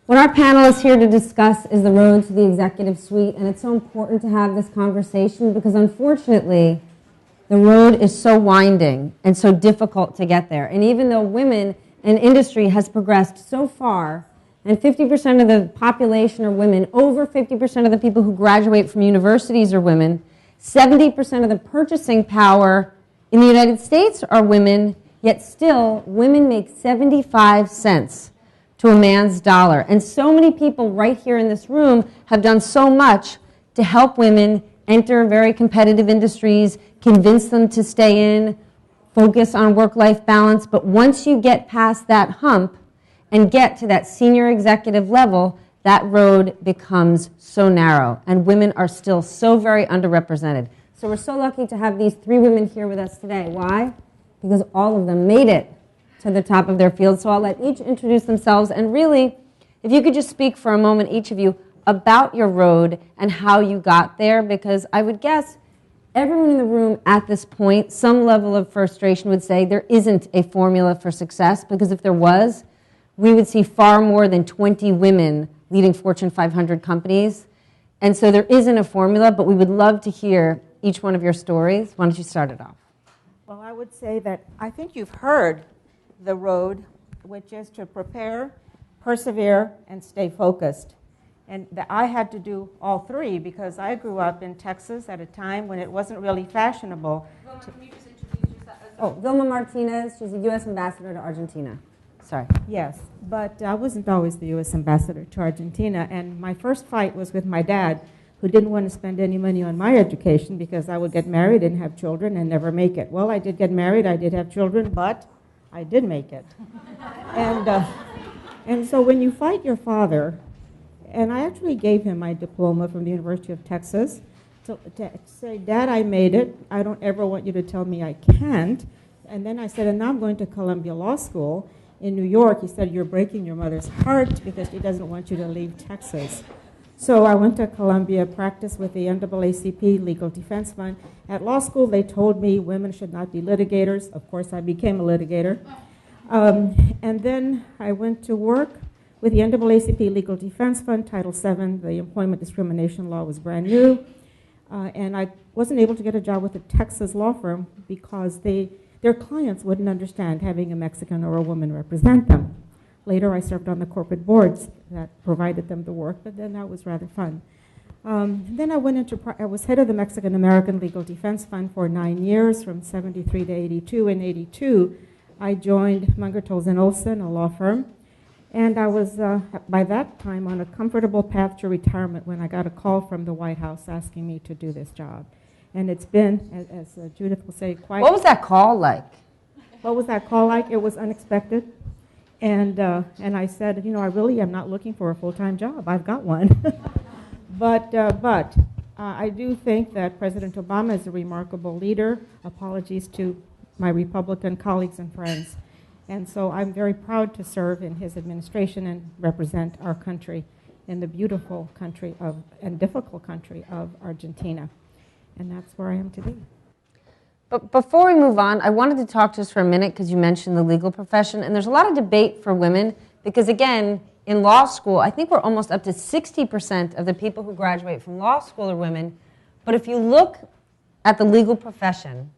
What our panel is here to discuss is the road to the executive suite, and it's so important to have this conversation because unfortunately, the road is so winding and so difficult to get there. And even though women and industry has progressed so far, and 50% of the population are women, over 50% of the people who graduate from universities are women, 70% of the purchasing power in the United States are women, yet still women make 75 cents to a man's dollar. And so many people right here in this room have done so much to help women enter very competitive industries, convince them to stay in, focus on work-life balance. But once you get past that hump and get to that senior executive level, that road becomes so narrow. And women are still so very underrepresented. So we're so lucky to have these three women here with us today. Why? Because all of them made it to the top of their field. So I'll let each introduce themselves. And really, if you could just speak for a moment, each of you, about your road and how you got there, because I would guess everyone in the room at this point, some level of frustration would say there isn't a formula for success, because if there was, we would see far more than 20 women leading Fortune 500 companies. And so there isn't a formula, but we would love to hear each one of your stories. Why don't you start it off? Well, I would say that I think you've heard the road, which is to prepare, persevere, and stay focused. And I had to do all three because I grew up in Texas at a time when it wasn't really fashionable. Vilma, can you just introduce yourself? Oh, Vilma Martinez. She's the U.S. ambassador to Argentina. Sorry. Yes, but I wasn't always the U.S. ambassador to Argentina. And my first fight was with my dad, who didn't want to spend any money on my education because I would get married and have children and never make it. Well, I did get married, I did have children, but I did make it. And so when you fight your father, and I actually gave him my diploma from the University of Texas to say, Dad, I made it. I don't ever want you to tell me I can't. And then I said, and now I'm going to Columbia Law School in New York. He said, you're breaking your mother's heart because she doesn't want you to leave Texas. So I went to Columbia, practiced with the NAACP Legal Defense Fund. At law school, they told me women should not be litigators. Of course, I became a litigator. And then I went to work with the NAACP Legal Defense Fund, Title VII. The employment discrimination law was brand new. And I wasn't able to get a job with a Texas law firm because their clients wouldn't understand having a Mexican or a woman represent them. Later, I served on the corporate boards that provided them the work, but then that was rather fun. Then I was head of the Mexican American Legal Defense Fund for 9 years, from 73 to 82. In 82, I joined Munger, Tolles & Olson, a law firm, and I was, by that time, on a comfortable path to retirement when I got a call from the White House asking me to do this job. And it's been, as Judith will say, quite... What was that call like? What was that call like? It was unexpected. And I said, you know, I really am not looking for a full-time job. I've got one. But I do think that President Obama is a remarkable leader. Apologies to my Republican colleagues and friends. And so I'm very proud to serve in his administration and represent our country in the beautiful country and difficult country of Argentina. And that's where I am today. But before we move on, I wanted to talk just for a minute because you mentioned the legal profession. And there's a lot of debate for women because, again, in law school, I think we're almost up to 60% of the people who graduate from law school are women. But if you look at the legal profession,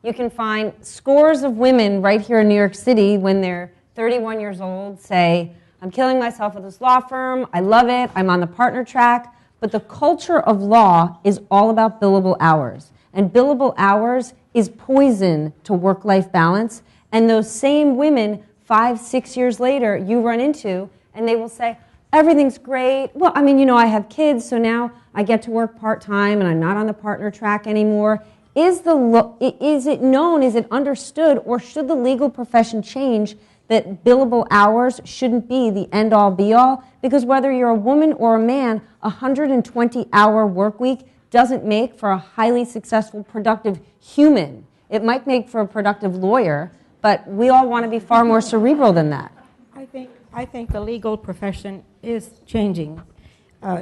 you can find scores of women right here in New York City when they're 31 years old say, I'm killing myself at this law firm, I love it, I'm on the partner track. But the culture of law is all about billable hours. And billable hours is poison to work-life balance. And those same women, 5, 6 years later, you run into, and they will say, everything's great. Well, I mean, you know, I have kids, so now I get to work part-time, and I'm not on the partner track anymore. Is it known, is it understood, or should the legal profession change that billable hours shouldn't be the end-all, be-all? Because whether you're a woman or a man, a 120-hour work week doesn't make for a highly successful, productive human. It might make for a productive lawyer, but we all want to be far more cerebral than that. I think the legal profession is changing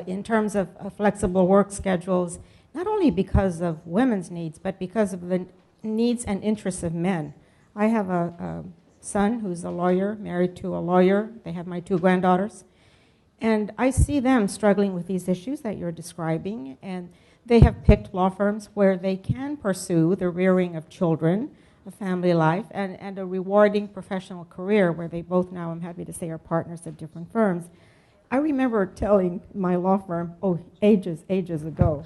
in terms of flexible work schedules, not only because of women's needs, but because of the needs and interests of men. I have a son who's a lawyer, married to a lawyer. They have my 2 granddaughters. And I see them struggling with these issues that you're describing, and they have picked law firms where they can pursue the rearing of children, a family life, and a rewarding professional career where they both now, I'm happy to say, are partners at different firms. I remember telling my law firm, ages ago,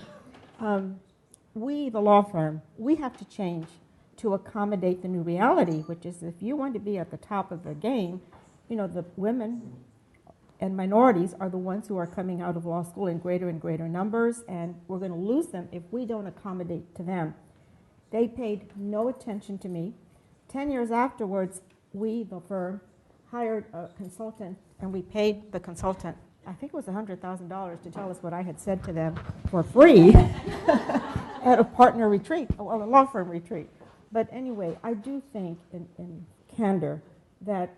we, the law firm, we have to change to accommodate the new reality, which is if you want to be at the top of the game, the women and minorities are the ones who are coming out of law school in greater and greater numbers, and we're going to lose them if we don't accommodate to them. They paid no attention to me. 10 years afterwards, we, the firm, hired a consultant, and we paid the consultant, I think it was $100,000, to tell us what I had said to them for free at a partner retreat, a law firm retreat. But anyway, I do think in candor that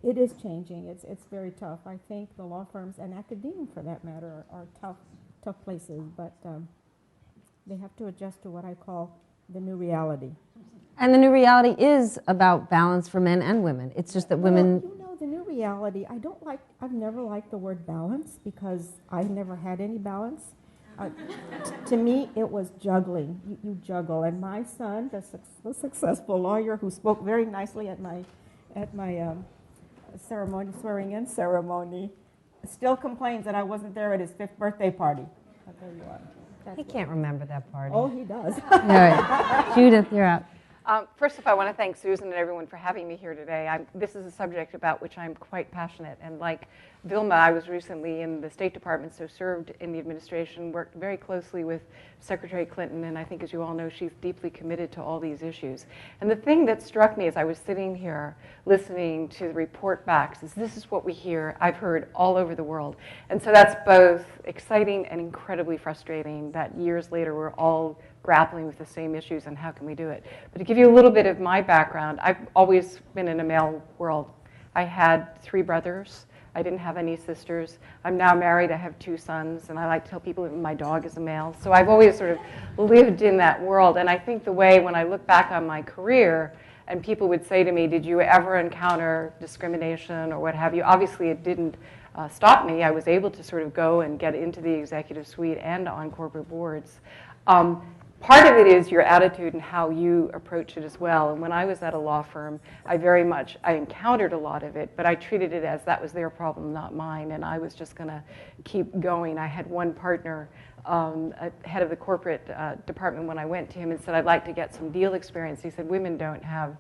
it is changing. It's very tough. I think the law firms and academia, for that matter, are tough places, but they have to adjust to what I call the new reality. And the new reality is about balance for men and women. It's just that women... Well, the new reality, I've never liked the word balance because I never had any balance. To me, it was juggling. You juggle. And my son, the successful lawyer who spoke very nicely at my swearing-in ceremony, still complains that I wasn't there at his 5th birthday party. But there you are. He can't remember that party. Oh, he does. All right. Judith, you're up. First off, I want to thank Susan and everyone for having me here today. This is a subject about which I'm quite passionate. And like Vilma, I was recently in the State Department, so served in the administration, worked very closely with Secretary Clinton, and I think, as you all know, she's deeply committed to all these issues. And the thing that struck me as I was sitting here listening to the report backs is this is what we hear, I've heard all over the world. And so that's both exciting and incredibly frustrating that years later we're all grappling with the same issues and how can we do it. But to give you a little bit of my background, I've always been in a male world. I had 3 brothers. I didn't have any sisters. I'm now married. I have 2 sons, and I like to tell people that my dog is a male. So I've always sort of lived in that world. And I think the way, when I look back on my career, and people would say to me, did you ever encounter discrimination or what have you? Obviously, it didn't stop me. I was able to sort of go and get into the executive suite and on corporate boards. Part of it is your attitude and how you approach it as well. And when I was at a law firm, I encountered a lot of it, but I treated it as that was their problem, not mine, and I was just going to keep going. I had one partner, head of the corporate department, when I went to him and said, I'd like to get some deal experience. He said, women don't have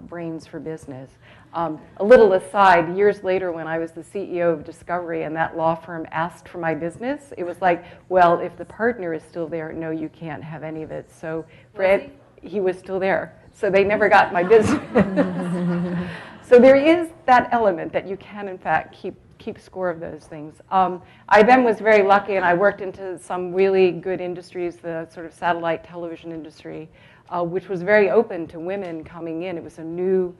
brains for business. A little aside, years later when I was the CEO of Discovery and that law firm asked for my business, it was like, well, if the partner is still there, no, you can't have any of it. So Fred, he was still there. So they never got my business. So there is that element that you can, in fact, keep score of those things. I then was very lucky, and I worked into some really good industries, the sort of satellite television industry, which was very open to women coming in. It was a new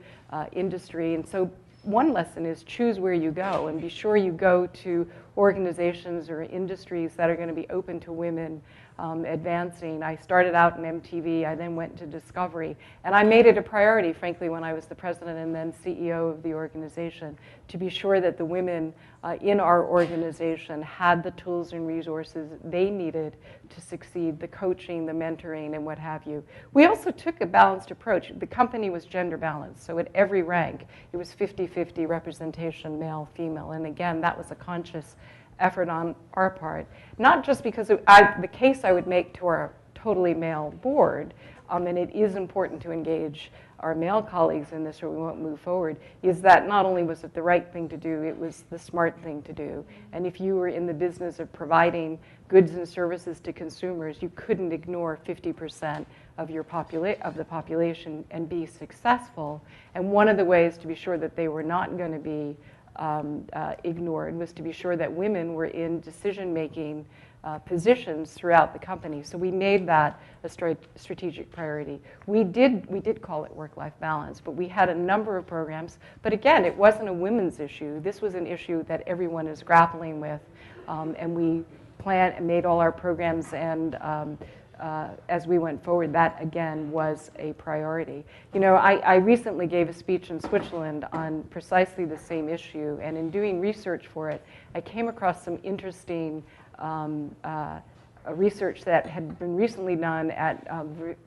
industry, and so one lesson is choose where you go and be sure you go to organizations or industries that are going to be open to women advancing. I started out in MTV, I then went to Discovery, and I made it a priority, frankly, when I was the president and then CEO of the organization, to be sure that the women in our organization had the tools and resources they needed to succeed, the coaching, the mentoring, and what have you. We also took a balanced approach. The company was gender balanced, so at every rank, it was 50-50 representation, male, female, and again, that was a conscious effort on our part, not just because of the case I would make to our totally male board, and it is important to engage our male colleagues in this or we won't move forward, is that not only was it the right thing to do, it was the smart thing to do. And if you were in the business of providing goods and services to consumers, you couldn't ignore 50% of the population and be successful. And one of the ways to be sure that they were not going to be ignored was to be sure that women were in decision-making positions throughout the company. So we made that a strategic priority. We did call it work-life balance, but we had a number of programs. But again, it wasn't a women's issue. This was an issue that everyone is grappling with, and we planned and made all our programs and as we went forward, that again was a priority. You know, I recently gave a speech in Switzerland on precisely the same issue, and in doing research for it, I came across some interesting research that had been recently done at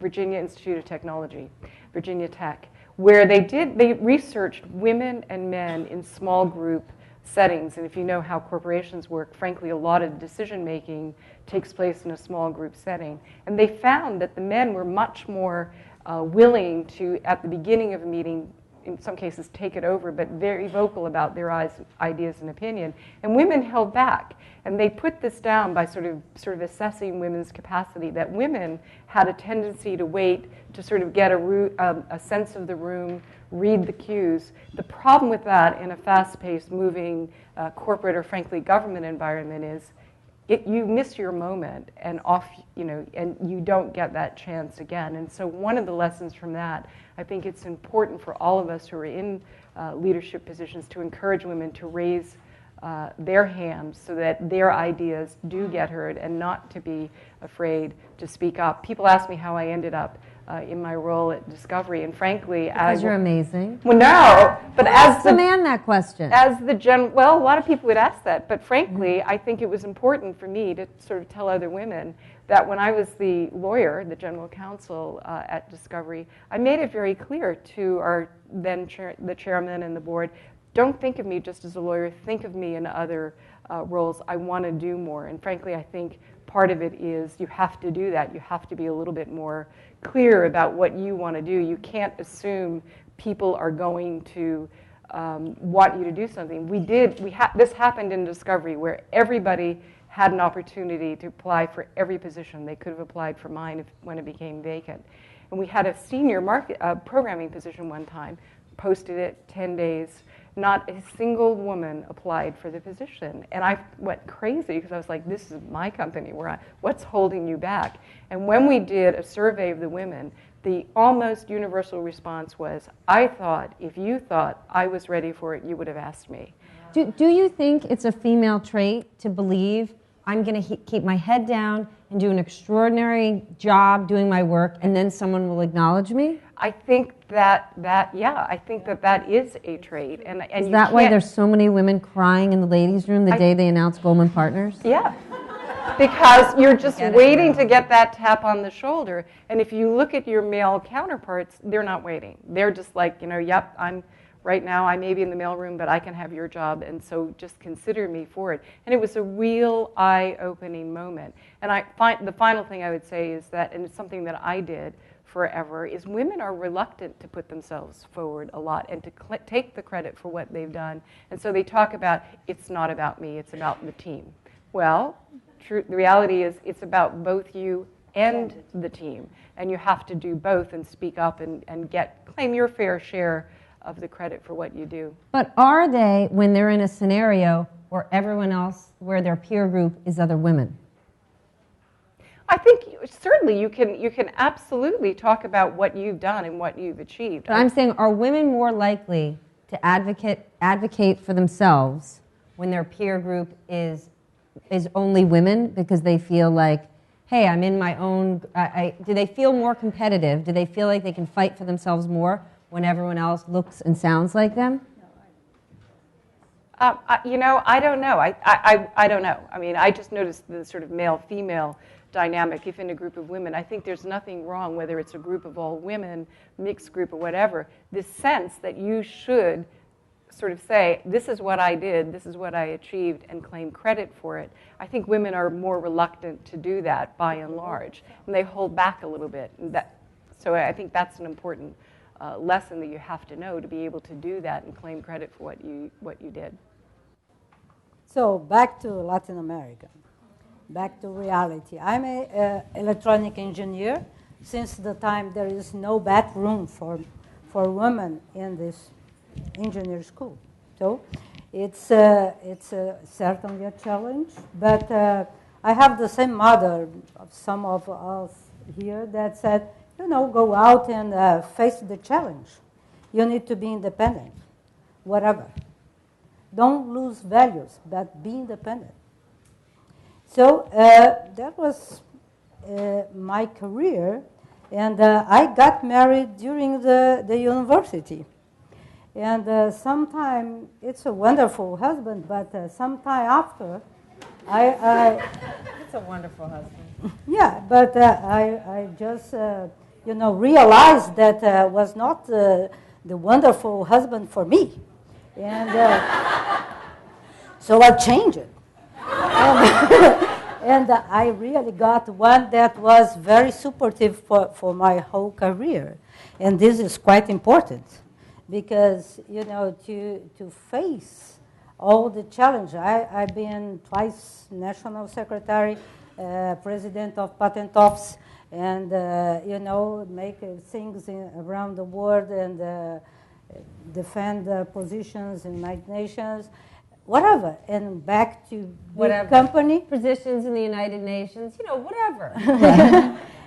Virginia Institute of Technology, Virginia Tech, where they researched women and men in small group settings. And if you know how corporations work, frankly, a lot of decision making takes place in a small group setting. And they found that the men were much more willing to, at the beginning of a meeting, in some cases take it over, but very vocal about their ideas and opinion. And women held back. And they put this down by sort of assessing women's capacity, that women had a tendency to wait to sort of get a sense of the room, read the cues. The problem with that in a fast-paced, moving corporate or frankly government environment is you miss your moment and and you don't get that chance again. And so one of the lessons from that, I think it's important for all of us who are in leadership positions to encourage women to raise their hands so that their ideas do get heard and not to be afraid to speak up. People ask me how I ended up in my role at Discovery, and frankly, because you're amazing. Well, no, but ask the man that question. Well, a lot of people would ask that, but frankly, I think it was important for me to sort of tell other women that when I was the lawyer, the general counsel at Discovery, I made it very clear to our then the chairman and the board, don't think of me just as a lawyer, think of me in other roles. I want to do more. And frankly, I think part of it is you have to do that. You have to be a little bit more clear about what you want to do. You can't assume people are going to want you to do something. This happened in Discovery where everybody had an opportunity to apply for every position. They could have applied for mine when it became vacant. And we had a senior programming position one time, posted it 10 days. Not a single woman applied for the position. And I went crazy because I was like, this is my company. What's holding you back? And when we did a survey of the women, the almost universal response was, I thought if you thought I was ready for it, you would have asked me. Do you think it's a female trait to believe I'm going to keep my head down and do an extraordinary job doing my work and then someone will acknowledge me? I think that is a trait. And is that why there's so many women crying in the ladies' room the day they announce Goldman Partners? Yeah, because you're just waiting to get that tap on the shoulder. And if you look at your male counterparts, they're not waiting. They're just like, yep, right now I may be in the mailroom, but I can have your job, and so just consider me for it. And it was a real eye-opening moment. And the final thing I would say is that, and it's something that I did forever, is women are reluctant to put themselves forward a lot and to take the credit for what they've done. And so they talk about, it's not about me, it's about the team. Well, the reality is it's about both you and the team. And you have to do both and speak up and claim your fair share of the credit for what you do. But are they, when they're in a scenario where their peer group is other women? I think certainly you can absolutely talk about what you've done and what you've achieved. But I'm saying, are women more likely to advocate for themselves when their peer group is only women because they feel like, hey, I'm in my own, do they feel more competitive? Do they feel like they can fight for themselves more when everyone else looks and sounds like them? I don't know. I don't know. I mean, I just noticed the sort of male-female dynamic. If in a group of women, I think there's nothing wrong, whether it's a group of all women, mixed group or whatever, this sense that you should sort of say, this is what I did, this is what I achieved, and claim credit for it. I think women are more reluctant to do that by and large, and they hold back a little bit. So I think that's an important lesson that you have to know to be able to do that and claim credit for what you did. So back to Latin America, back to reality. I'm an electronic engineer. Since the time there is no bathroom for women in this engineer school. So it's certainly a challenge, but I have the same mother of some of us here that said, go out and face the challenge. You need to be independent, whatever. Don't lose values, but be independent. So that was my career, and I got married during the university. And sometime, it's a wonderful husband, but sometime after, It's a wonderful husband. yeah, but I just, realized that was not the wonderful husband for me. And so I changed it. And I really got one that was very supportive for my whole career. And this is quite important because, to face all the challenge. I've been twice national secretary, president of patent office, and, make things around the world and defend positions in United Nations, whatever, and back to big company. Positions in the United Nations, whatever.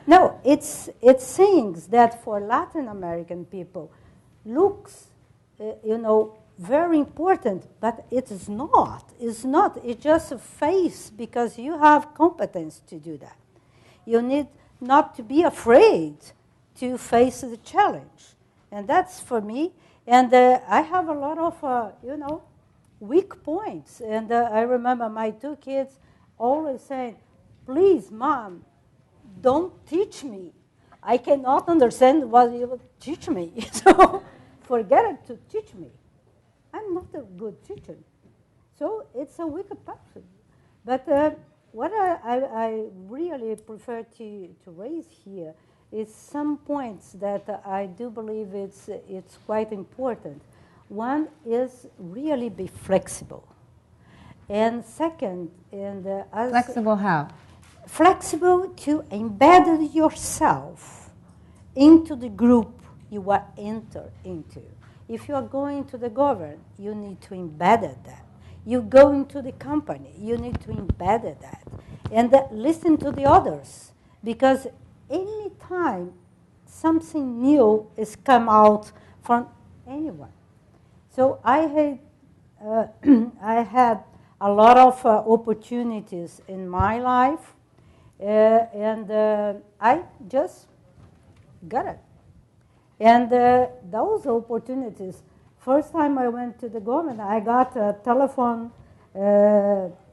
No, it's things that for Latin American people looks, very important, but it is not. It's not. It's just a face because you have competence to do that. You need not to be afraid to face the challenge. And that's for me. And I have a lot of, weak points. And I remember my two kids always saying, please, Mom, don't teach me. I cannot understand what you teach me. So forget it to teach me. I'm not a good teacher. So it's a weak person. But what I really prefer to raise here is some points that I do believe it's quite important. One is really be flexible. And second, Flexible how? Flexible to embed yourself into the group you are enter into. If you are going to the government, you need to embed that. You go into the company, you need to embed that. And listen to the others. Because any time something new is come out from anyone. So I had a lot of opportunities in my life. And I just got it. And those opportunities, first time I went to the government, I got a telephone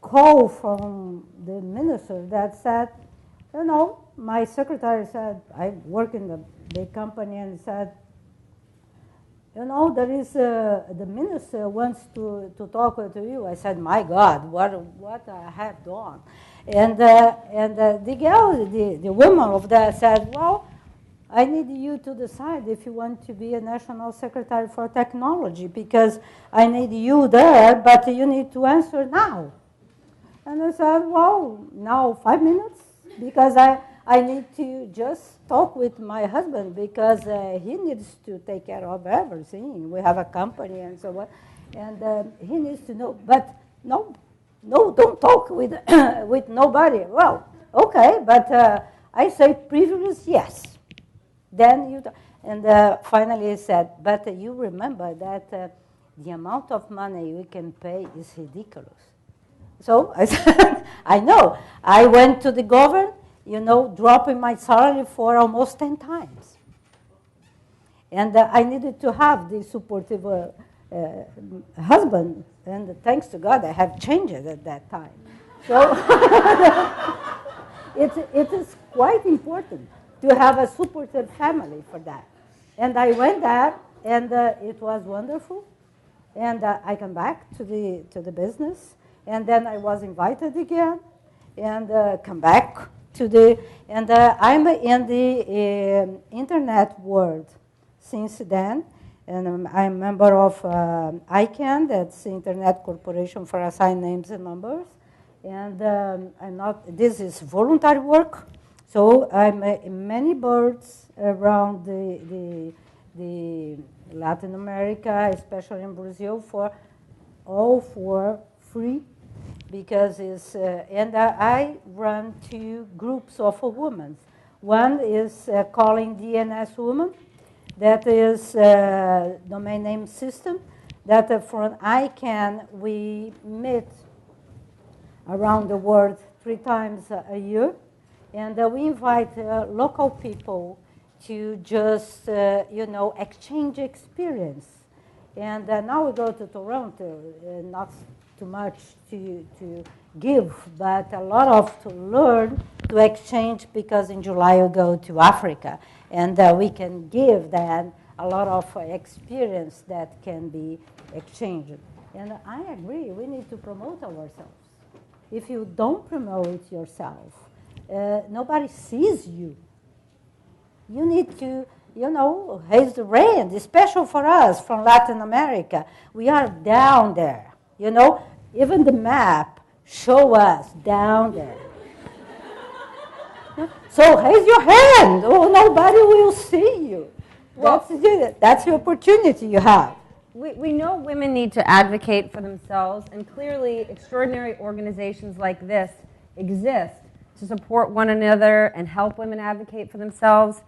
call from the minister that said, my secretary said, I work in the big company, and said, there is, the minister wants to talk with you. I said, my God, what I have done. And the girl, the woman of that said, well, I need you to decide if you want to be a national secretary for technology because I need you there, but you need to answer now. And I said, well, now 5 minutes because I need to just talk with my husband because he needs to take care of everything. We have a company and so on. And he needs to know, but no, don't talk with, with nobody. Well, okay, but I say privilege, yes. Then you, and finally he said, but you remember that the amount of money we can pay is ridiculous. So I said, I know. I went to the government, dropping my salary for almost 10 times. And I needed to have the supportive husband, and thanks to God I have changed it at that time. So it is quite important to have a supportive family for that. And I went there, and it was wonderful. And I came back to the business, and then I was invited again, and come back to the, and I'm in the internet world since then, and I'm a member of ICANN, that's the Internet Corporation for Assigned Names and Numbers, and I'm not, this is voluntary work. So I'm in many boards around the Latin America, especially in Brazil, all for free, because it's, and I run 2 groups of women. One is calling DNS Women, that is domain name system, that from ICANN we meet around the world 3 times a year. And we invite local people to just, exchange experience. And now we go to Toronto, not too much to give, but a lot of to learn, to exchange, because in July we go to Africa. And we can give then a lot of experience that can be exchanged. And I agree, we need to promote ourselves. If you don't promote yourself, nobody sees you. You need to, raise the hand, especially for us from Latin America. We are down there, Even the map show us down there. So raise your hand, or nobody will see you. Well, that's the opportunity you have. We know women need to advocate for themselves, and clearly extraordinary organizations like this exist to support one another and help women advocate for themselves.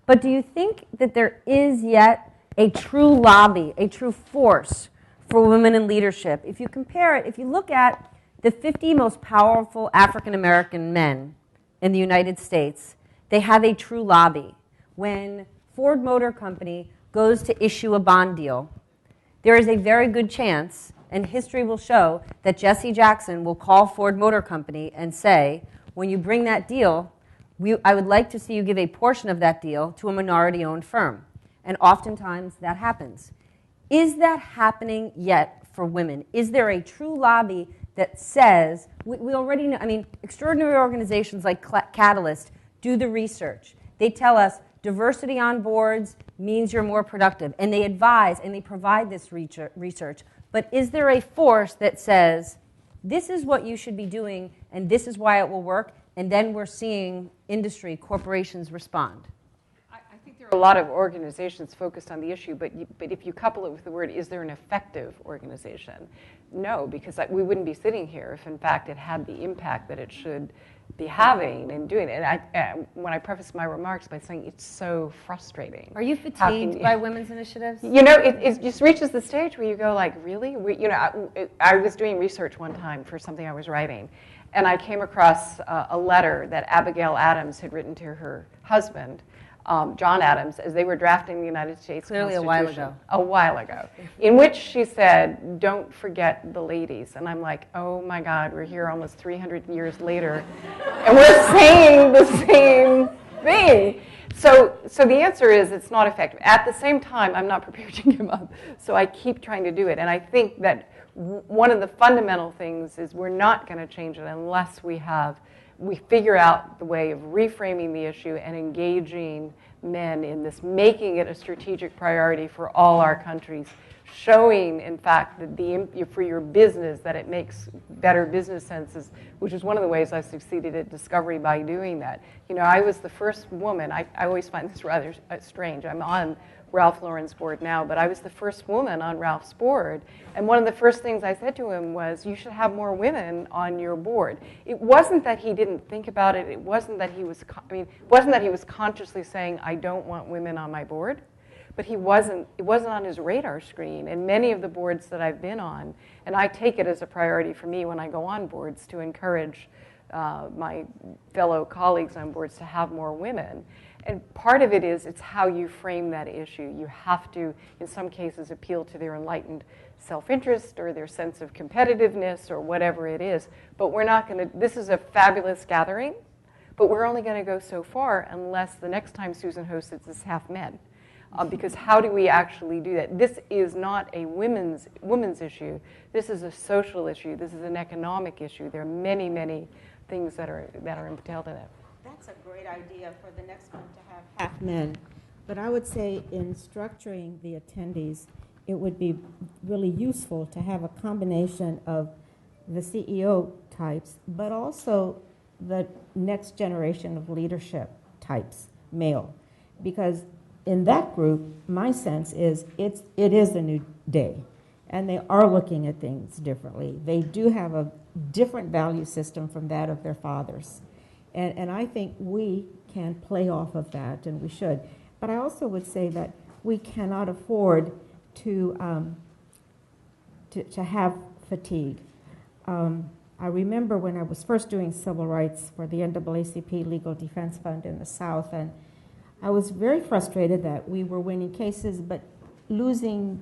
But do you think that there is yet a true lobby, a true force for women in leadership? If you compare it, if you look at the 50 most powerful African American men in the United States, they have a true lobby. When Ford Motor Company goes to issue a bond deal, there is a very good chance, and history will show, that Jesse Jackson will call Ford Motor Company and say, when you bring that deal, I would like to see you give a portion of that deal to a minority-owned firm. And oftentimes that happens. Is that happening yet for women? Is there a true lobby that says, we already know, extraordinary organizations like Catalyst do the research. They tell us diversity on boards means you're more productive. And they advise and they provide this research. But is there a force that says, this is what you should be doing, and this is why it will work, and then we're seeing industry, corporations respond? I think there are a lot of organizations focused on the issue, but if you couple it with the word, is there an effective organization? No, because we wouldn't be sitting here if, in fact, it had the impact that it should be having and doing it. And when I prefaced my remarks by saying it's so frustrating. Are you fatigued by women's initiatives? It just reaches the stage where you go like, really? I was doing research one time for something I was writing, and I came across a letter that Abigail Adams had written to her husband, John Adams, as they were drafting the United States Constitution. A while ago, in which she said, don't forget the ladies. And I'm like, oh my God, we're here almost 300 years later, and we're saying the same thing. So the answer is it's not effective. At the same time, I'm not prepared to give up, so I keep trying to do it. And I think that one of the fundamental things is we're not going to change it unless we figure out the way of reframing the issue and engaging men in this, making it a strategic priority for all our countries, showing, in fact, that for your business that it makes better business senses, which is one of the ways I succeeded at Discovery by doing that. I was the first woman, I always find this rather strange. I'm on Ralph Lauren's board now, but I was the first woman on Ralph's board. And one of the first things I said to him was, you should have more women on your board. It wasn't that he didn't think about it. It wasn't that he was, consciously saying, I don't want women on my board. But it wasn't on his radar screen. And many of the boards that I've been on, and I take it as a priority for me when I go on boards to encourage my fellow colleagues on boards to have more women. And part of it is, it's how you frame that issue. You have to, in some cases, appeal to their enlightened self-interest or their sense of competitiveness or whatever it is. But we're not going to, this is a fabulous gathering, but we're only going to go so far unless the next time Susan hosts it is half men. Because how do we actually do that? This is not a women's issue. This is a social issue. This is an economic issue. There are many, many things that are entailed in it. That's a great idea for the next one to have half men. But I would say in structuring the attendees, it would be really useful to have a combination of the CEO types, but also the next generation of leadership types, male. Because in that group, my sense is it is a new day, and they are looking at things differently. They do have a different value system from that of their fathers. And I think we can play off of that, and we should. But I also would say that we cannot afford to have fatigue. I remember when I was first doing civil rights for the NAACP Legal Defense Fund in the South, and I was very frustrated that we were winning cases but losing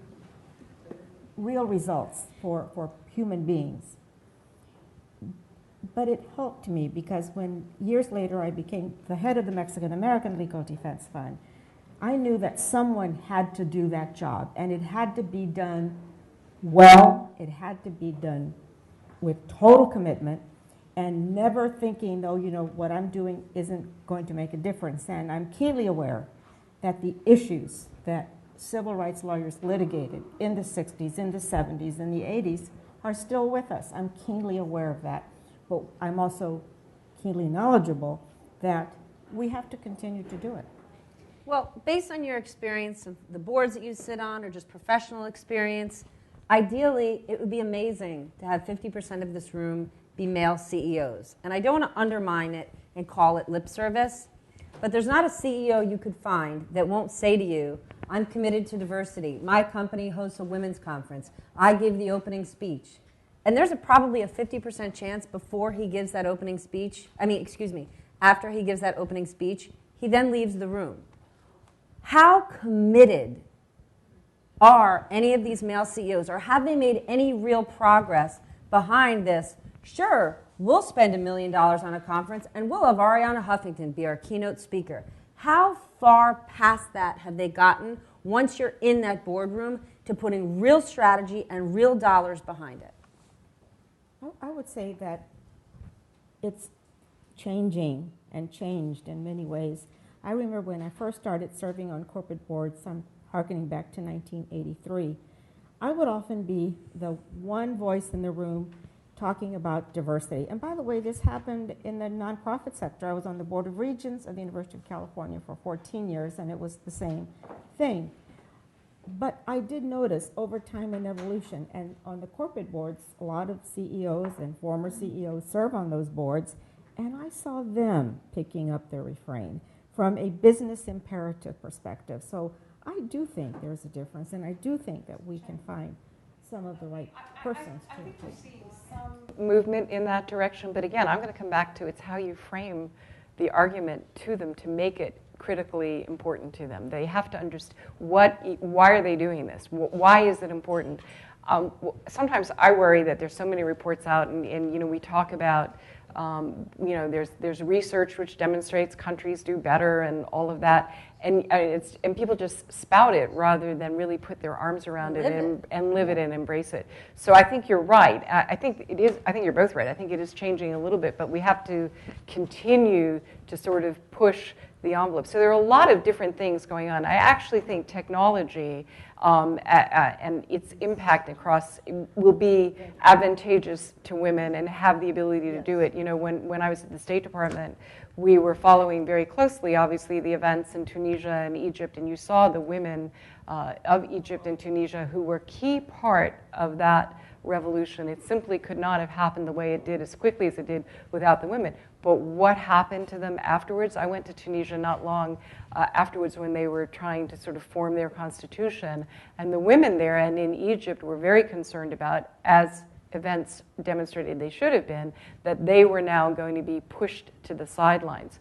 real results for human beings. But it helped me because when years later I became the head of the Mexican American Legal Defense Fund, I knew that someone had to do that job, and it had to be done well. It had to be done with total commitment and never thinking, oh, what I'm doing isn't going to make a difference. And I'm keenly aware that the issues that civil rights lawyers litigated in the 60s, in the 70s, in the 80s are still with us. I'm keenly aware of that. But I'm also keenly knowledgeable that we have to continue to do it. Well, based on your experience of the boards that you sit on or just professional experience, ideally, it would be amazing to have 50% of this room be male CEOs. And I don't want to undermine it and call it lip service, but there's not a CEO you could find that won't say to you, I'm committed to diversity. My company hosts a women's conference. I give the opening speech. And there's probably a 50% chance before he gives that opening speech, after he gives that opening speech, he then leaves the room. How committed are any of these male CEOs, or have they made any real progress behind this? Sure, we'll spend $1 million on a conference, and we'll have Arianna Huffington be our keynote speaker. How far past that have they gotten once you're in that boardroom to putting real strategy and real dollars behind it? I would say that it's changing and changed in many ways. I remember when I first started serving on corporate boards, I'm harkening back to 1983, I would often be the one voice in the room talking about diversity. And by the way, this happened in the nonprofit sector. I was on the Board of Regents of the University of California for 14 years, and it was the same thing. But I did notice over time an evolution, and on the corporate boards, a lot of CEOs and former CEOs serve on those boards, and I saw them picking up their refrain from a business imperative perspective. So I do think there's a difference, and I do think that we can find some of the right persons I think to we're seeing some movement in that direction, but again, I'm going to come back to it's how you frame the argument to them to make it critically important to them. They have to understand why are they doing this? Why is it important? Sometimes I worry that there's so many reports out, and we talk about there's research which demonstrates countries do better and all of that, and people just spout it rather than really put their arms around it and live it and embrace it. So I think you're right. I think you're both right. I think it is changing a little bit, but we have to continue to sort of push the envelope. So there are a lot of different things going on. I actually think technology and its impact across will be advantageous to women and have the ability to do it. When I was at the State Department, we were following very closely, obviously, the events in Tunisia and Egypt, and you saw the women of Egypt and Tunisia who were key part of that revolution. It simply could not have happened the way it did, as quickly as it did, without the women. But what happened to them afterwards? I went to Tunisia not long afterwards when they were trying to sort of form their constitution. And the women there and in Egypt were very concerned about, as events demonstrated they should have been, that they were now going to be pushed to the sidelines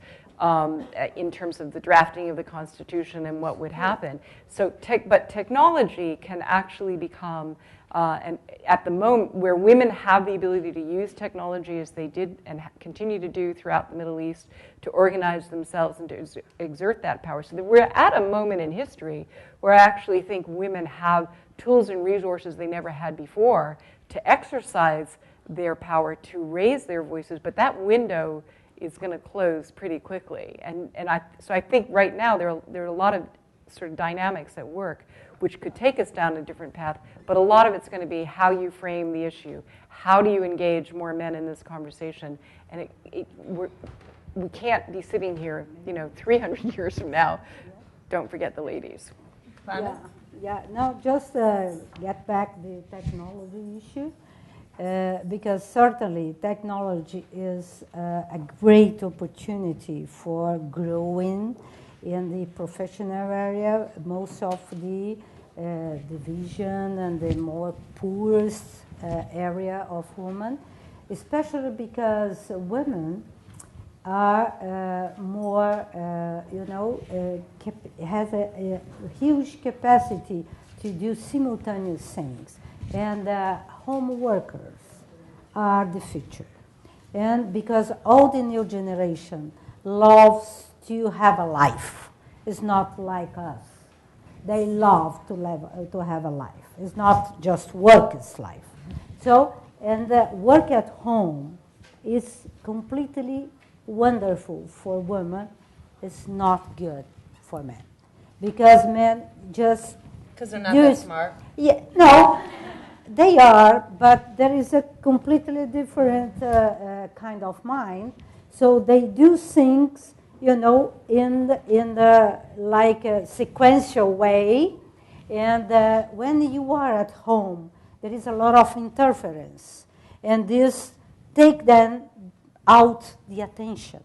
in terms of the drafting of the constitution and what would happen. So, but technology can actually become and at the moment where women have the ability to use technology as they did and continue to do throughout the Middle East to organize themselves and to exert that power. So that we're at a moment in history where I actually think women have tools and resources they never had before to exercise their power, to raise their voices, but that window is going to close pretty quickly. So I think right now there are a lot of sort of dynamics at work which could take us down a different path, but a lot of it's going to be how you frame the issue. How do you engage more men in this conversation? And we can't be sitting here, 300 years from now. Don't forget the ladies. Just get back the technology issue, because certainly technology is a great opportunity for growing in the professional area. Most of the division and the more poorest area of women especially because women are more, has a huge capacity to do simultaneous things. And home workers are the future. And because all the new generation loves to have a life. It's not like us. They love to have a life. It's not just work, it's life. So, and work at home is completely wonderful for women. It's not good for men. Because men just... Because they're not that smart? Yeah, no, they are, but there is a completely different kind of mind. So they do things, in the like a sequential way. And when you are at home, there is a lot of interference. And this take them out the attention.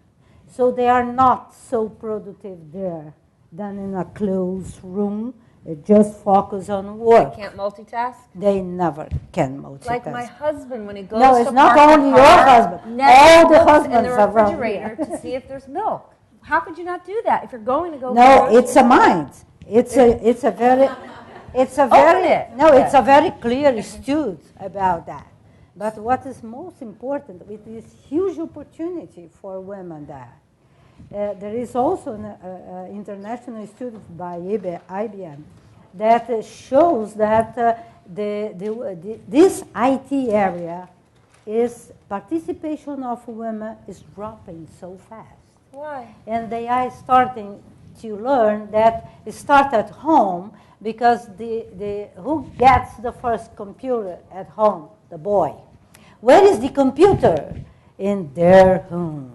So they are not so productive there than in a closed room. They just focus on work. They can't multitask? They never can multitask. Like my husband, when he goes no, it's to not park only the your car, husband. never All the looks husbands in the around refrigerator here. to see if there's milk. How could you not do that if you're going to go? No, it's a mind. It's a very clear study about that. But what is most important, it is huge opportunity for women there. There is also an international study by IBM that shows that this IT area is participation of women is dropping so fast. Why? And they are starting to learn that it starts at home because who gets the first computer at home? The boy. Where is the computer? In their home.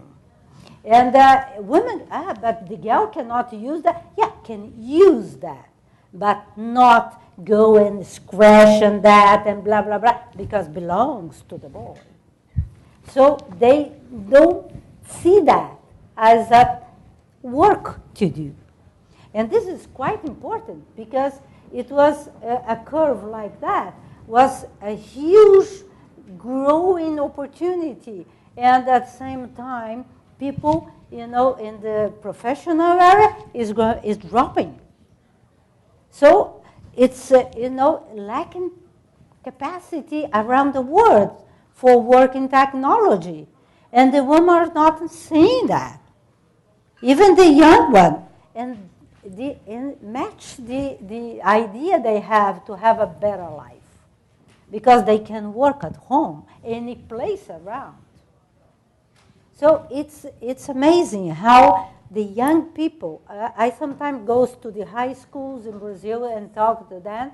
And women, but the girl cannot use that. Yeah, can use that, but not go and scratch on that and blah, blah, blah, because it belongs to the boy. So they don't see that as a work to do. And this is quite important because it was a curve like that, was a huge growing opportunity. And at the same time, people, in the professional area is dropping. So it's, lacking capacity around the world for work in technology. And the women are not seeing that. Even the young one. And match the idea they have to have a better life. Because they can work at home, any place around. So it's amazing how the young people, I sometimes go to the high schools in Brazil and talk to them,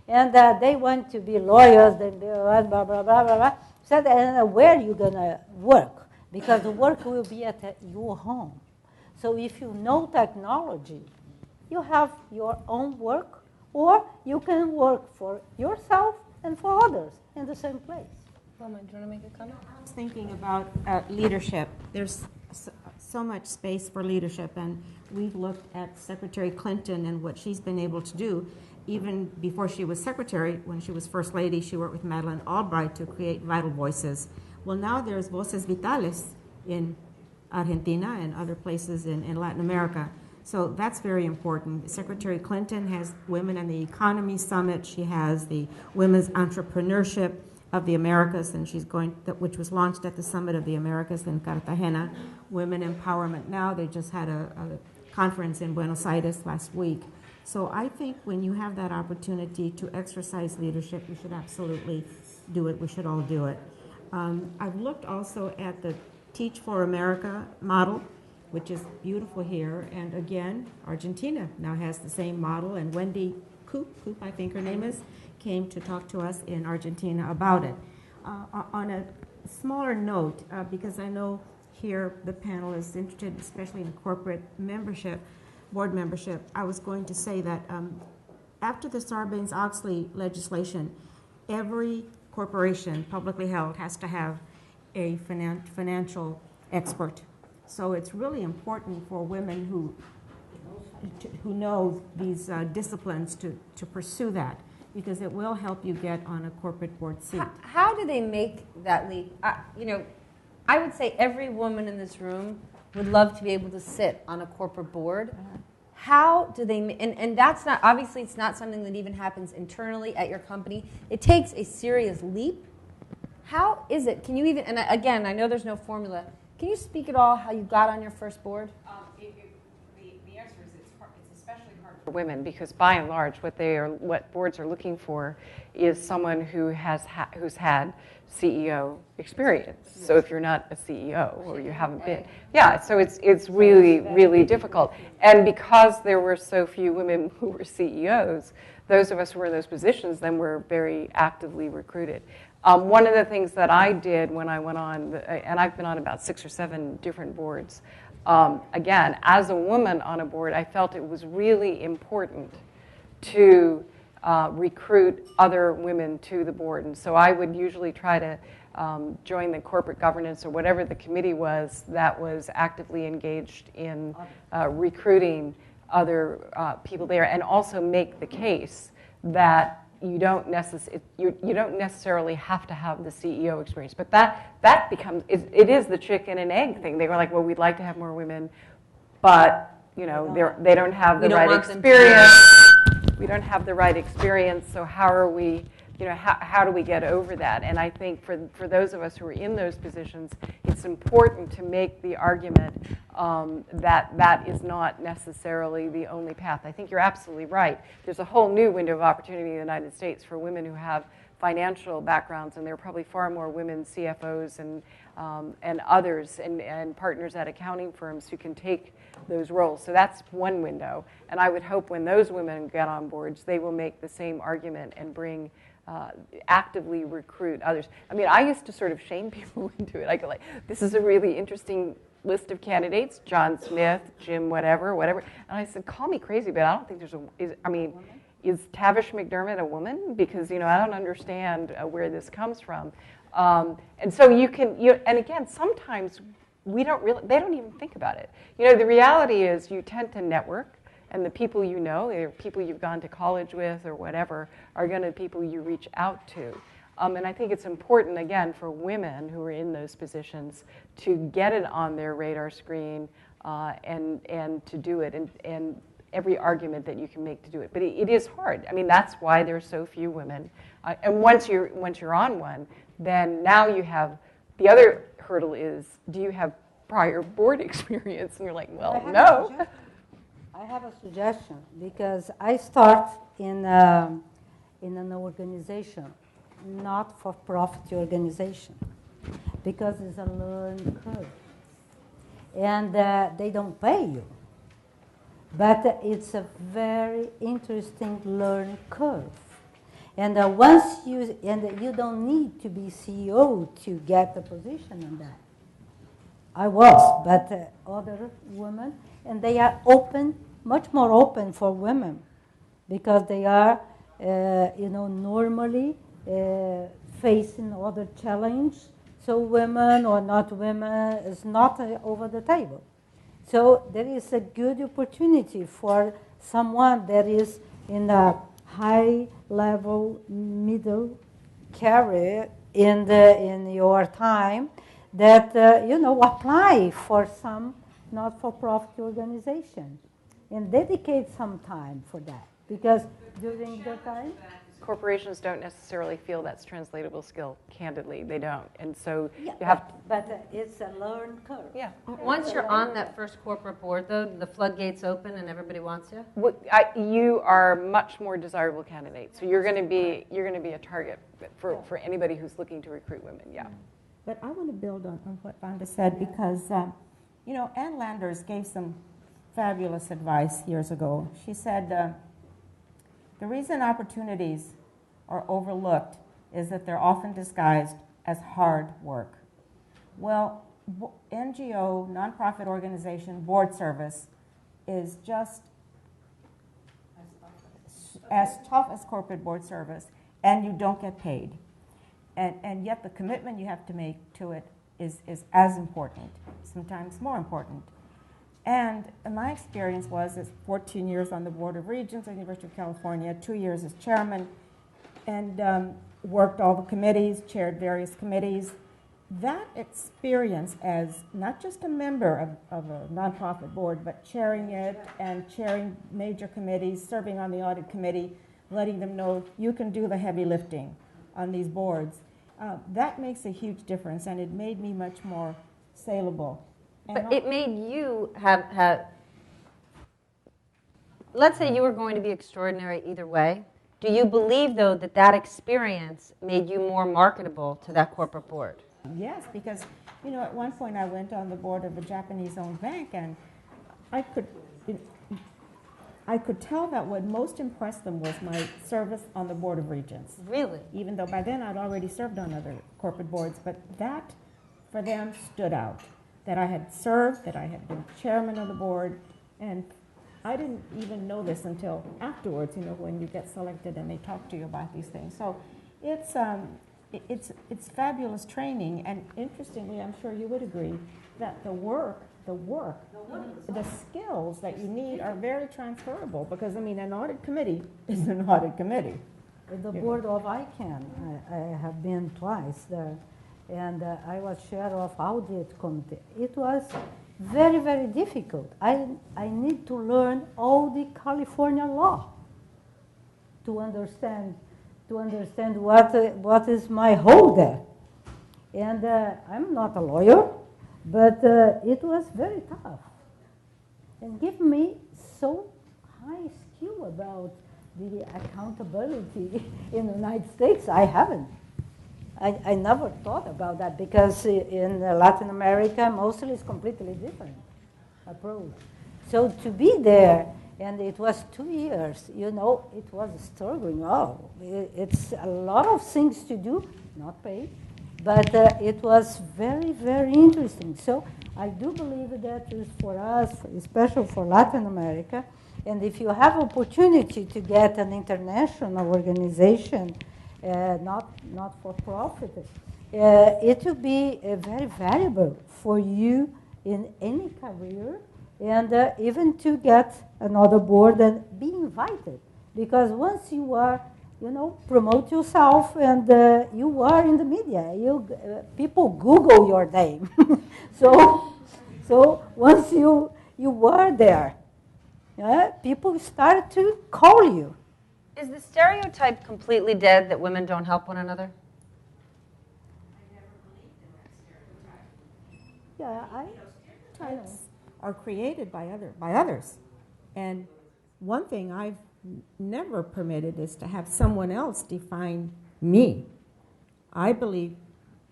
and they want to be lawyers, they blah, blah, blah, blah, blah. So where are you going to work? Because the work will be at your home. So if you know technology, you have your own work, or you can work for yourself and for others in the same place. Vilma, do you want to make a comment? I was thinking about leadership. There's so much space for leadership, and we've looked at Secretary Clinton and what she's been able to do. Even before she was secretary, when she was first lady, she worked with Madeleine Albright to create Vital Voices. Well, now there's Voces Vitales in Argentina and other places in Latin America. So that's very important. Secretary Clinton has Women in the Economy Summit. She has the Women's Entrepreneurship of the Americas, and she's which was launched at the Summit of the Americas in Cartagena. Women Empowerment Now. They just had a conference in Buenos Aires last week. So I think when you have that opportunity to exercise leadership, you should absolutely do it. We should all do it. I've looked also at the Teach for America model, which is beautiful here. And again, Argentina now has the same model. And Wendy Coop, I think her name is, came to talk to us in Argentina about it. On a smaller note, because I know here the panel is interested, especially in corporate membership, board membership, I was going to say that after the Sarbanes-Oxley legislation, every corporation, publicly held, has to have a financial expert. So it's really important for women who know these disciplines to pursue that. because it will help you get on a corporate board seat. How do they make that leap? I would say every woman in this room would love to be able to sit on a corporate board. How do they, and that's not, obviously it's not something that even happens internally at your company. It takes a serious leap. How is it? Can you even, and again, I know there's no formula. Can you speak at all how you got on your first board? The answer is it's especially hard for women because by and large what boards are looking for is someone who who's had CEO experience. So if you're not a CEO or you haven't been, so it's really, really difficult. And because there were so few women who were CEOs, those of us who were in those positions then were very actively recruited. One of the things that I did when I went on, and I've been on about 6 or 7 different boards, again, as a woman on a board, I felt it was really important to recruit other women to the board. And so I would usually try to join the corporate governance or whatever the committee was that was actively engaged in recruiting other people there, and also make the case that you don't necessarily have to have the CEO experience. But that becomes, it is the chicken and egg thing. They were like, well, we'd like to have more women, but they don't have the right experience. We don't have the right experience, so how are we, how do we get over that? And I think for those of us who are in those positions, it's important to make the argument that is not necessarily the only path. I think you're absolutely right. There's a whole new window of opportunity in the United States for women who have financial backgrounds, and there are probably far more women CFOs and others and partners at accounting firms who can take those roles. So that's one window. And I would hope when those women get on boards, they will make the same argument and bring actively recruit others. I mean, I used to sort of shame people into it. I go like, this is a really interesting list of candidates, John Smith, Jim whatever. And I said, call me crazy, but I don't think is Tavish McDermott a woman? Because, I don't understand where this comes from. And so and again, sometimes they don't even think about it. The reality is you tend to network, and the people you know, or people you've gone to college with or whatever, are going to be people you reach out to. And I think it's important, again, for women who are in those positions to get it on their radar screen and to do it, and every argument that you can make to do it. But it is hard. I mean, that's why there's so few women. And once you're on one, then now you have, the other hurdle is, do you have prior board experience? And you're like, well, no. I have a suggestion, because I start in an organization, not-for-profit organization, because it's a learning curve. And they don't pay you. But it's a very interesting learning curve. And you don't need to be CEO to get a position in that. I was, but other women, and they are open, much more open for women, because they are, normally facing other challenge. So women or not women is not over the table. So there is a good opportunity for someone that is in a high level, middle career in your time, that apply for some not-for-profit organization and dedicate some time for that, because during the time corporations don't necessarily feel that's translatable skill. Candidly, they don't, and so you have. But it's a learn curve. Yeah. Once you're on that first corporate board, though, the floodgates open and everybody wants you. You are much more desirable candidate. So you're going to be a target for anybody who's looking to recruit women. Yeah. But I want to build on what Vanda said, because Ann Landers gave some fabulous advice years ago. She said, the reason opportunities are overlooked is that they're often disguised as hard work. Well, NGO, nonprofit organization, board service is just as tough as corporate board service, and you don't get paid. And yet the commitment you have to make to it is as important, sometimes more important. And my experience was 14 years on the Board of Regents at the University of California, 2 years as chairman, and worked all the committees, chaired various committees. That experience as not just a member of a nonprofit board, but chairing it and chairing major committees, serving on the audit committee, letting them know you can do the heavy lifting on these boards, that makes a huge difference, and it made me much more saleable. But it made you have, let's say you were going to be extraordinary either way. Do you believe, though, that that experience made you more marketable to that corporate board? Yes, because, you know, at one point I went on the board of a Japanese-owned bank, and I could tell that what most impressed them was my service on the Board of Regents. Really? Even though by then I'd already served on other corporate boards, but that, for them, stood out. That I had served, that I had been chairman of the board, and I didn't even know this until afterwards, you know, when you get selected and they talk to you about these things. So it's fabulous training, and interestingly, I'm sure you would agree, that the skills that you need are very transferable, because, I mean, an audit committee is an audit committee. The board of ICANN, I have been twice there, and I was chair of audit committee. It was very, very difficult. I need to learn all the California law to understand what is my role there. And I'm not a lawyer, but it was very tough and give me so high skill about the accountability in the United States. I haven't. I never thought about that, because in Latin America, mostly it's completely different approach. So to be there, and it was 2 years, you know, it was struggling. Oh, it's a lot of things to do, not paid, but it was very, very interesting. So I do believe that is for us, especially for Latin America, and if you have opportunity to get an international organization, not for profit, it will be very valuable for you in any career, and even to get another board and be invited. Because once you are, you know, promote yourself, and you are in the media, people Google your name. so once you are there, people start to call you. Is the stereotype completely dead that women don't help one another? I never believed in that stereotype. Yeah, Stereotypes are created by others. And one thing I've never permitted is to have someone else define me. I believe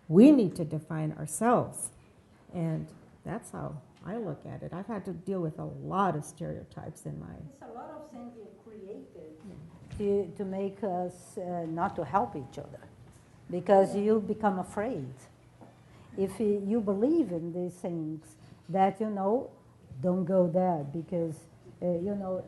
we need to define ourselves. And that's how I look at it. I've had to deal with a lot of stereotypes in my... It's a lot of things you created to make us not to help each other, because you become afraid. If you believe in these things, that, you know, don't go there, because, you know,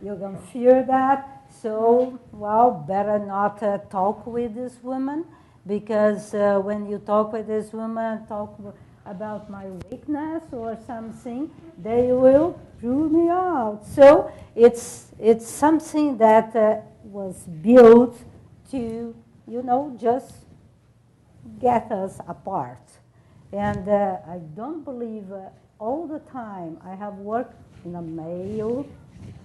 you're going to fear that, so, well, better not talk with this woman, because when you talk with this woman, talk about my weakness or something, they will throw me out. So it's something that was built to, you know, just get us apart. And I don't believe all the time. I have worked in a male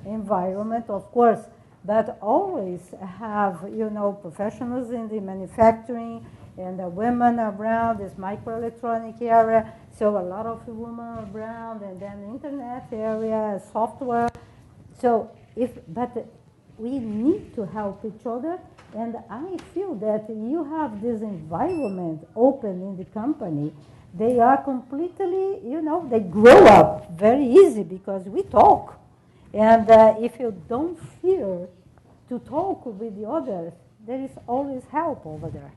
environment, of course, but always have, you know, professionals in the manufacturing, and the women around this microelectronic area, so a lot of women around, and then internet area, software. So but we need to help each other, and I feel that you have this environment open in the company. They are completely, you know, they grow up very easy because we talk. And if you don't fear to talk with the others, there is always help over there.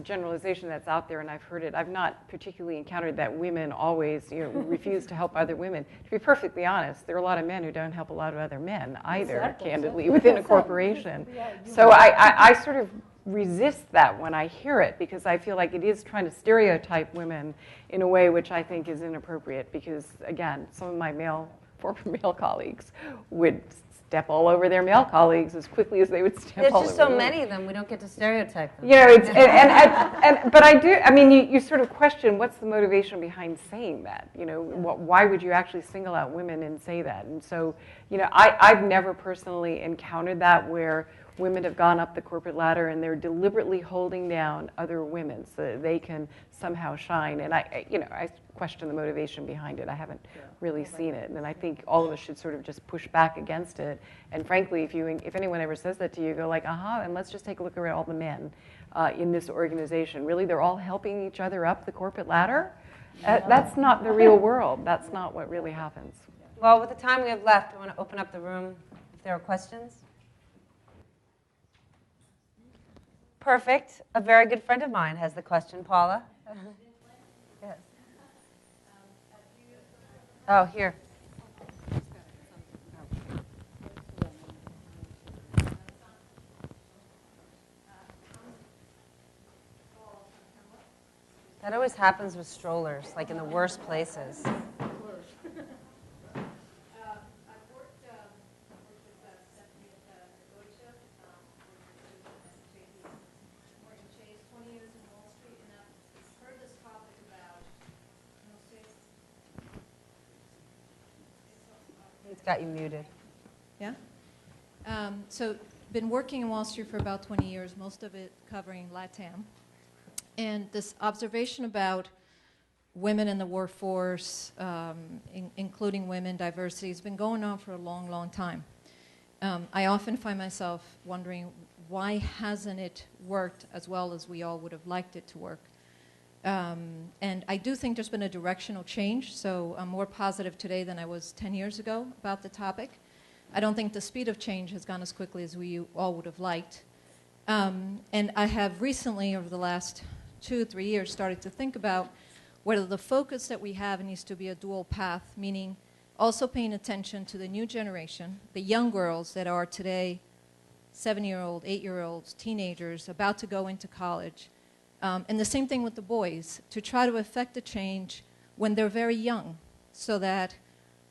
Generalization that's out there, and I've heard it. I've not particularly encountered that women always, you know, refuse to help other women. To be perfectly honest, there are a lot of men who don't help a lot of other men either, exactly. Candidly, within a corporation. So I sort of resist that when I hear it, because I feel like it is trying to stereotype women in a way which I think is inappropriate, because, again, some of my former male colleagues would step all over their male colleagues as quickly as they would step There's all just over so women. many of them, we don't get to stereotype them. You know, it's, but I do, I mean, you sort of question what's the motivation behind saying that? You know, why would you actually single out women and say that? And so, you know, I've never personally encountered that where women have gone up the corporate ladder and they're deliberately holding down other women so that they can somehow shine. And I question the motivation behind it. I haven't really seen it. And I think all of us should sort of just push back against it. And frankly, if anyone ever says that to you, go like, and let's just take a look at all the men in this organization. Really, they're all helping each other up the corporate ladder? That's not the real world. That's not what really happens. Well, with the time we have left, I want to open up the room if there are questions. Perfect. A very good friend of mine has the question, Paula. Yes. Oh, here. That always happens with strollers, like in the worst places. I've worked with Stephanie at Deutsche, worked with Chase 20 years in Wall Street, and I've heard this topic about, It's got you muted. Yeah? So been working in Wall Street for about 20 years, most of it covering LATAM. And this observation about women in the workforce, including women, diversity, has been going on for a long, long time. I often find myself wondering, why hasn't it worked as well as we all would have liked it to work? And I do think there's been a directional change, so I'm more positive today than I was 10 years ago about the topic. I don't think the speed of change has gone as quickly as we all would have liked. And I have recently, over the last 2 or 3 years, started to think about whether the focus that we have needs to be a dual path, meaning also paying attention to the new generation, the young girls that are today 7-year-old, 8-year-olds, teenagers, about to go into college. And the same thing with the boys, to try to affect the change when they're very young, so that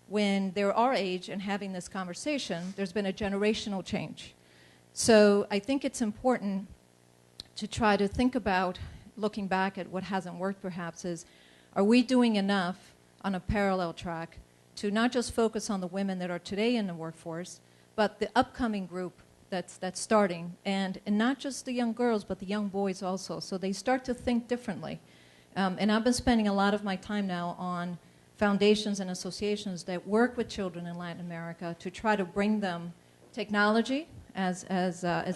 when they're our age and having this conversation, there's been a generational change. So I think it's important to try to think about, looking back at what hasn't worked perhaps, is, are we doing enough on a parallel track to not just focus on the women that are today in the workforce, but the upcoming group that's starting, and not just the young girls, but the young boys also, so they start to think differently. And I've been spending a lot of my time now on foundations and associations that work with children in Latin America to try to bring them technology, as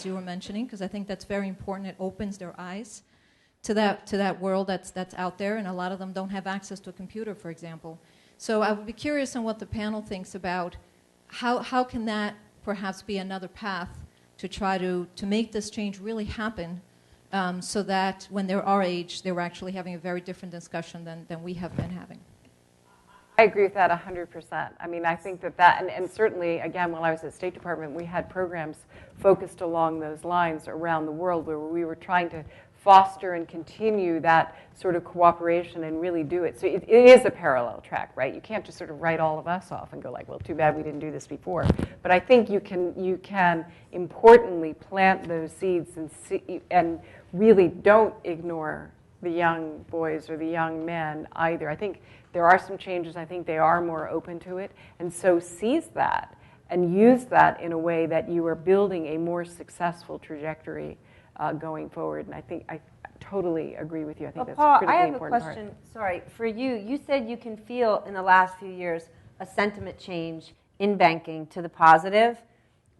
you were mentioning, because I think that's very important. It opens their eyes to that world that's out there, and a lot of them don't have access to a computer, for example. So I would be curious on what the panel thinks about how can that perhaps be another path to try to make this change really happen, so that when they're our age, they're actually having a very different discussion than we have been having. I agree with that 100%. I mean, I think that, and certainly, again, when I was at State Department, we had programs focused along those lines around the world where we were trying to foster and continue that sort of cooperation and really do it. So it is a parallel track, right? You can't just sort of write all of us off and go like, well, too bad we didn't do this before. But I think you can importantly plant those seeds and really don't ignore the young boys or the young men either. I think there are some changes. I think they are more open to it. And so seize that and use that in a way that you are building a more successful trajectory going forward. And I think I totally agree with you. I think that's Paul, a critically I have important a question. part. Sorry, for you. You said you can feel in the last few years a sentiment change in banking to the positive.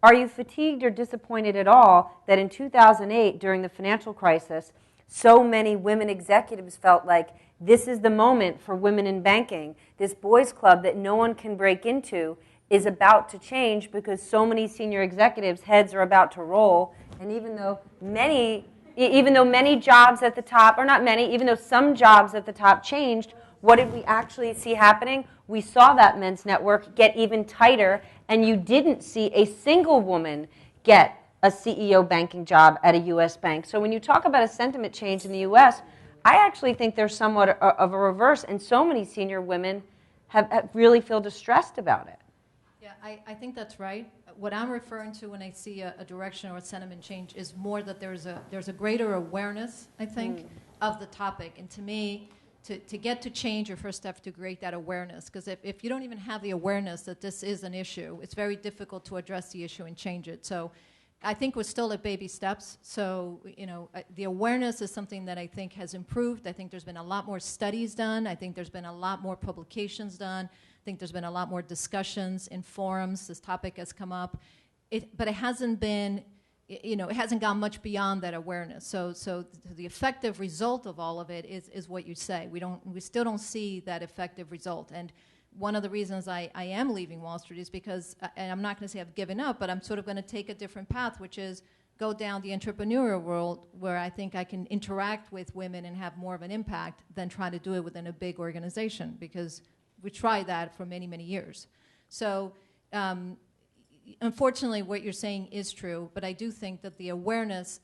Are you fatigued or disappointed at all that in 2008, during the financial crisis, so many women executives felt like this is the moment for women in banking? This boys' club that no one can break into is about to change because so many senior executives' heads are about to roll. And even though many jobs at the top, or not many, even though some jobs at the top changed, what did we actually see happening? We saw that men's network get even tighter, and you didn't see a single woman get a CEO banking job at a U.S. bank. So when you talk about a sentiment change in the U.S., I actually think there's somewhat of a reverse, and so many senior women have really feel distressed about it. Yeah, I think that's right. What I'm referring to when I see a direction or a sentiment change is more that there's a greater awareness, I think, of the topic. And to me, to get to change, your first step to create that awareness. Because if you don't even have the awareness that this is an issue, it's very difficult to address the issue and change it. So I think we're still at baby steps. So, the awareness is something that I think has improved. I think there's been a lot more studies done. I think there's been a lot more publications done. I think there's been a lot more discussions in forums. This topic has come up. But it hasn't been, it hasn't gone much beyond that awareness. So the effective result of all of it is what you say. We still don't see that effective result. And one of the reasons I am leaving Wall Street is because, and I'm not going to say I've given up, but I'm sort of going to take a different path, which is go down the entrepreneurial world where I think I can interact with women and have more of an impact than try to do it within a big organization, because we tried that for many, many years. So unfortunately, what you're saying is true, but I do think that the awareness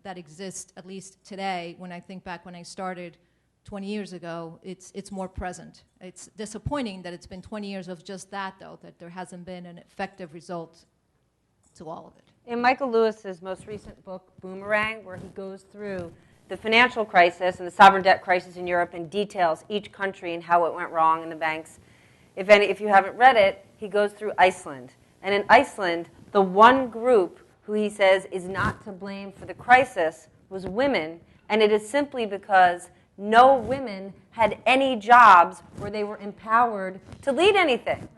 that exists, at least today, when I think back when I started 20 years ago, it's more present. It's disappointing that it's been 20 years of just that, though, that there hasn't been an effective result to all of it. In Michael Lewis's most recent book, Boomerang, where he goes through the financial crisis and the sovereign debt crisis in Europe and details each country and how it went wrong in the banks. If you haven't read it, he goes through Iceland. And in Iceland, the one group who he says is not to blame for the crisis was women, and it is simply because no women had any jobs where they were empowered to lead anything.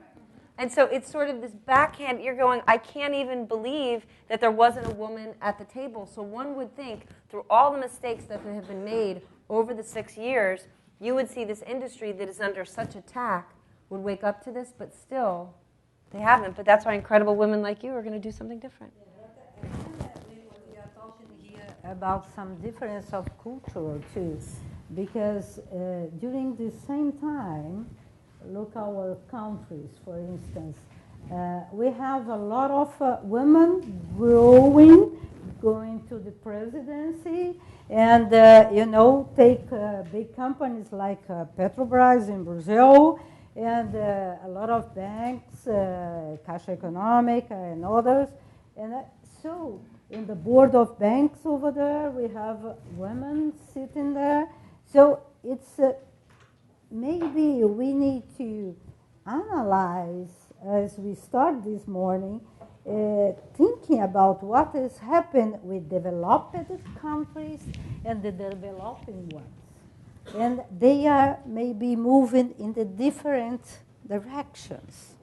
And so it's sort of this backhand, you're going, I can't even believe that there wasn't a woman at the table. So one would think, through all the mistakes that have been made over the 6 years, you would see this industry that is under such attack would wake up to this, but still, they haven't. But that's why incredible women like you are going to do something different. We are talking here about some difference of culture, too, because during the same time, look our countries, for instance. We have a lot of women going to the presidency, and take big companies like Petrobras in Brazil, and a lot of banks, Caixa Econômica and others. And so in the board of banks over there, we have women sitting there. So it's maybe we need to analyze, as we start this morning, thinking about what has happened with developed countries and the developing ones. And they are maybe moving in the different directions.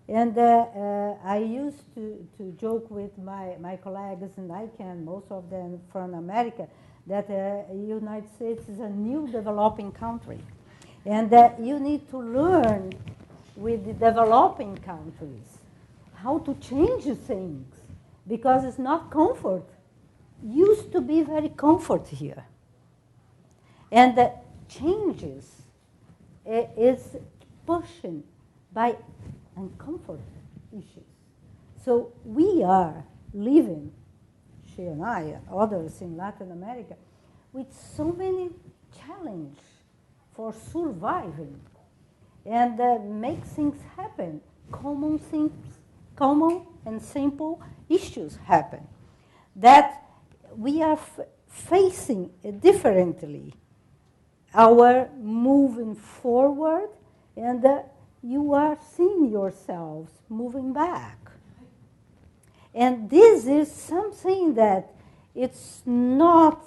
And I used to joke with my colleagues, and most of them from America, that the United States is a new developing country. And that you need to learn with the developing countries how to change things, because it's not comfort. Used to be very comfort here. And the changes is pushing by uncomfort issues. So we are living, she and I and others in Latin America, with so many challenges for surviving and make things happen. Common and simple issues happen that we are facing differently. Our moving forward, and you are seeing yourselves moving back. And this is something that it's not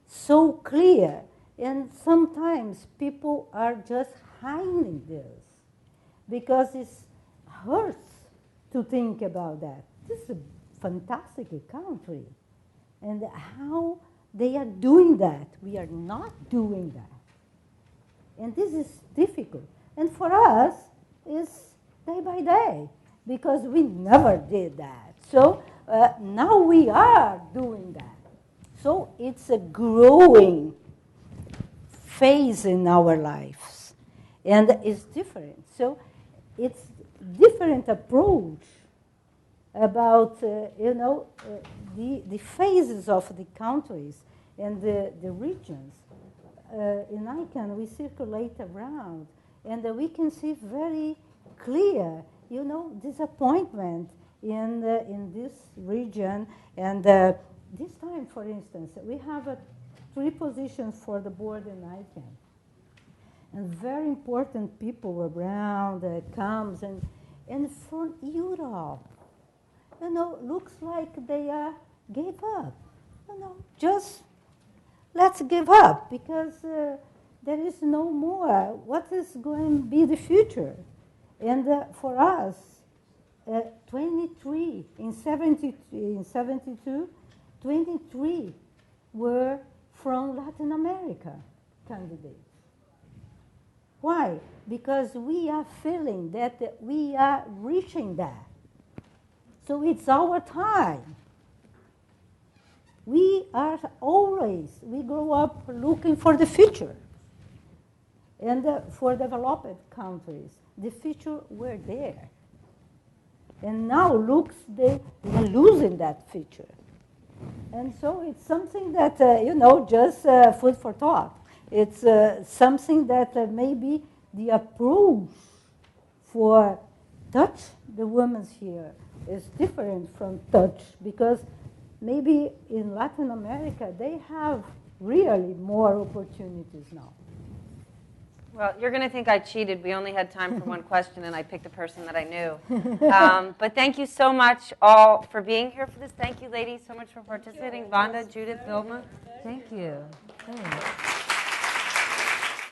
so clear. And sometimes people are just hiding this because it hurts to think about that. This is a fantastic country. And how they are doing that, we are not doing that. And this is difficult. And for us, it's day by day, because we never did that. So now we are doing that. So it's a growing phase in our lives, and it's different. So it's different approach about the phases of the countries and the regions. In ICANN, we circulate around, and we can see very clear disappointment in this region. And this time, for instance, we have 3 positions for the board in ICANN. And very important people around comes and from Europe, looks like they gave up. Just let's give up because there is no more. What is going to be the future? And for us, 23 in 72, 23 were from Latin America candidates. Why? Because we are feeling that we are reaching that. So it's our time. We grow up looking for the future. And for developed countries, the future were there. And now they're losing that future. And so it's something that, just food for thought. It's something that maybe the approach for touch the women here is different from touch because maybe in Latin America they have really more opportunities now. Well, you're going to think I cheated. We only had time for one question, and I picked a person that I knew. But thank you so much all for being here for this. Thank you, ladies, so much for participating. Vanda, Judith, Vilma, thank you. Thanks.